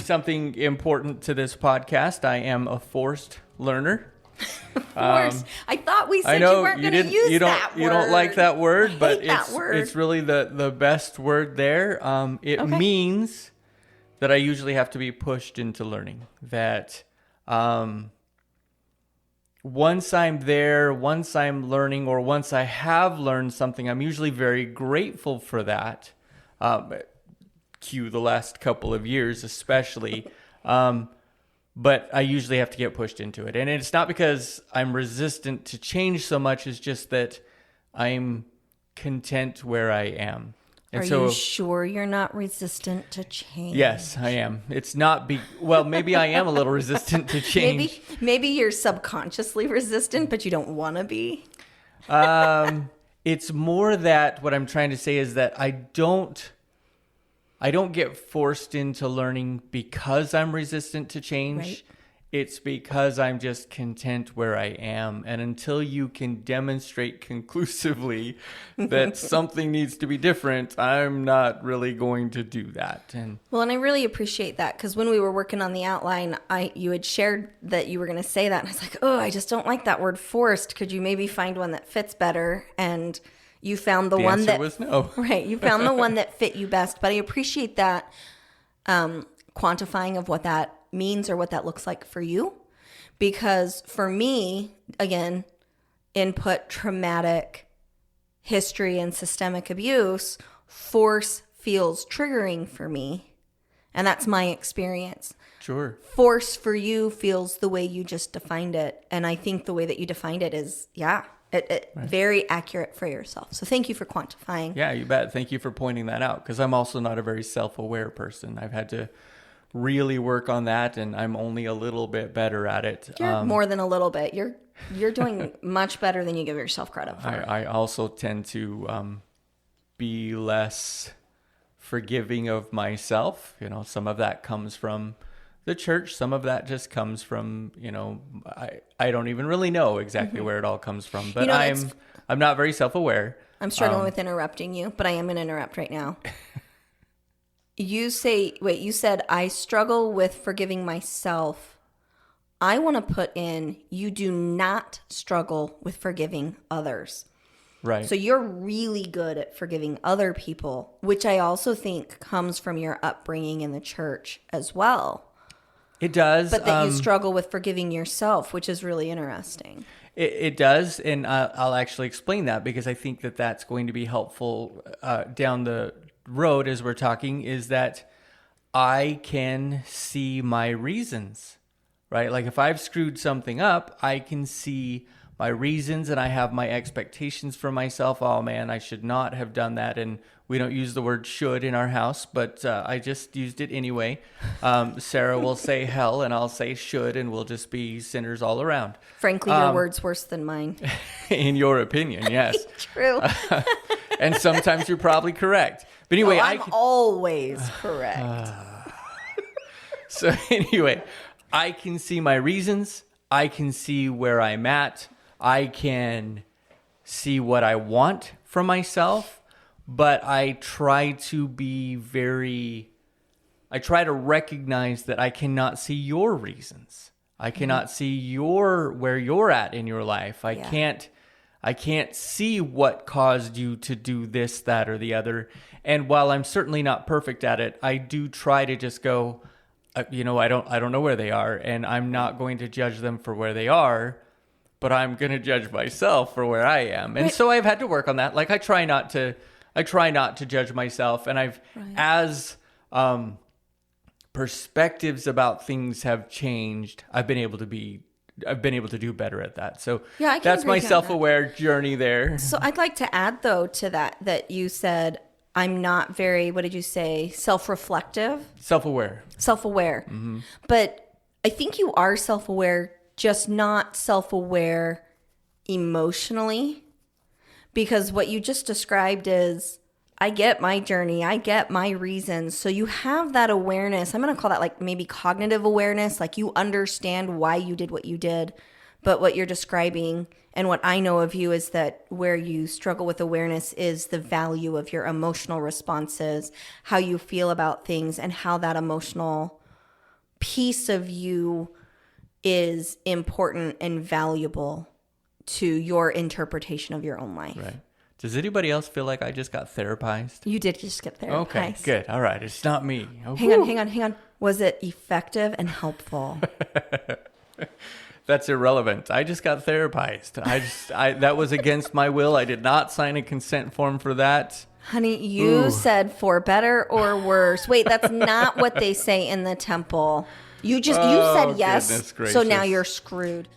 something important to this podcast. I am a forced learner. Forced. I thought we said you weren't going to use that word. You don't like that word, but word. It's really the best word there. It means that I usually have to be pushed into learning. That once I'm there, once I'm learning, or once I have learned something, I'm usually very grateful for that. Cue the last couple of years especially. But I usually have to get pushed into it. And it's not because I'm resistant to change so much, it's just that I'm content where I am. And Are you sure you're not resistant to change? Yes, I am. It's not well, maybe I am a little resistant to change. Maybe you're subconsciously resistant, but you don't want to be. It's more that what I'm trying to say is that I don't get forced into learning because I'm resistant to change. Right. It's because I'm just content where I am. And until you can demonstrate conclusively that something needs to be different, I'm not really going to do that. And I really appreciate that, because when we were working on the outline, you had shared that you were going to say that. And I was like, I just don't like that word forced. Could you maybe find one that fits better? And you found the one that was no. Right. You found the one that fit you best. But I appreciate that quantifying of what that means or what that looks like for you. Because for me, again, input, traumatic history, and systemic abuse, force feels triggering for me. And that's my experience. Sure. Force for you feels the way you just defined it. And I think the way that you defined it is, right. Very accurate for yourself. So thank you for quantifying. Yeah, you bet. Thank you for pointing that out, because I'm also not a very self-aware person. I've had to really work on that, and I'm only a little bit better at it. You're more than a little bit. You're doing much better than you give yourself credit for. I also tend to be less forgiving of myself. Some of that comes from the church. Some of that just comes from, I don't even really know exactly where it all comes from, but I'm not very self-aware. I'm struggling with interrupting you, but I am going to interrupt right now. You said I struggle with forgiving myself. I want to put in, you do not struggle with forgiving others. Right. So you're really good at forgiving other people, which I also think comes from your upbringing in the church as well. It does. But that you struggle with forgiving yourself, which is really interesting. It does. And I'll actually explain that, because I think that that's going to be helpful down the road as we're talking, is that I can see my reasons, right? Like if I've screwed something up, I can see my reasons and I have my expectations for myself. Oh man, I should not have done that. And we don't use the word should in our house, but I just used it anyway. Sarah will say hell and I'll say should, and we'll just be sinners all around. Frankly, your word's worse than mine. In your opinion, yes. True. And sometimes you're probably correct. But anyway, I'm always correct. So anyway, I can see my reasons. I can see where I'm at. I can see what I want from myself. But I try to recognize that I cannot see your reasons. I cannot see where you're at in your life. I can't see what caused you to do this, that, or the other. And while I'm certainly not perfect at it, I do try to just go, I don't know where they are, and I'm not going to judge them for where they are, but I'm going to judge myself for where I am. And so I've had to work on that. Like I try not to judge myself, and as perspectives about things have changed, I've been able to do better at that. So that's my self-aware journey there. So I'd like to add though to that you said, I'm not very, what did you say? Self-reflective? Self-aware. Mm-hmm. But I think you are self-aware, just not self-aware emotionally. Because what you just described is, I get my journey, I get my reasons. So you have that awareness. I'm going to call that like maybe cognitive awareness. Like you understand why you did what you did. But what you're describing and what I know of you is that where you struggle with awareness is the value of your emotional responses, how you feel about things, and how that emotional piece of you is important and valuable to your interpretation of your own life. Right. Does anybody else feel like I just got therapized? You did just get therapized. Okay, good. All right. It's not me. Oh, Hang on. Was it effective and helpful? That's irrelevant. I just got therapized. That was against my will. I did not sign a consent form for that. Honey, you said for better or worse. Wait, that's not what they say in the temple. You said yes. Goodness So now gracious. you're screwed.